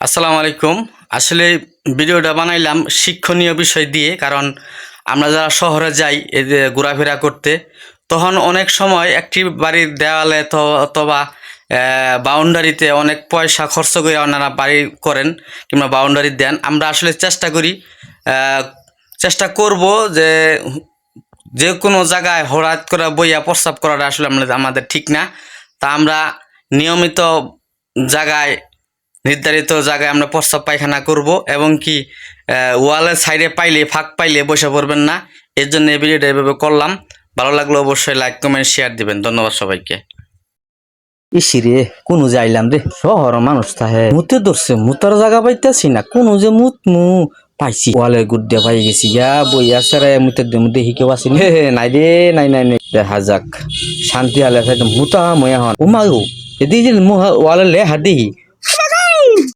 আসসালামু আলাইকুম। আসলে ভিডিওটা বানাইলাম শিক্ষণীয় বিষয় দিয়ে, কারণ আমরা যারা শহরে যাই এই যে ঘোরাফেরা করতে, তখন অনেক সময় একটি বাড়ির দেওয়ালে তো অথবা বাউন্ডারিতে অনেক পয়সা খরচ করে ওনারা বাড়ি করেন কিংবা বাউন্ডারি দেন। আমরা আসলে চেষ্টা করি, আহ, চেষ্টা করব যে যে কোনো জায়গায় হঠাৎ করে বইয়া প্রস্রাব করাটা আসলে আমাদের ঠিক না। তা আমরা নিয়মিত জায়গায়, নির্ধারিত জায়গায় আমরা প্রস্রাব পায়খানা করব, এবং কি ওয়ালের সাইডে পাইলে, ফাঁক পাইলে বসে পড়বেন না। এর জন্য এই ভিডিওটা এভাবে করলাম। ভালো লাগলে অবশ্যই লাইক কমেন্ট শেয়ার দিবেন। ধন্যবাদ সবাইকে। ইসিরে কোন যাইলাম রে, শহর মানুষ তাহে মুতে ধরছে, মুতার জায়গা পাইতেছি না, কোন যে মুত পাইছি, ওয়ালের গুড় দিয়া পাই গেছি গা, বইয়া সারা মুতের দিয়ে মুতে হিকেও আসি নাই রে, নাই দেখা যাক শান্তি আলে মুতা ময়া হন ও মাগো এদিকে ওয়ালের লে হাত দিহি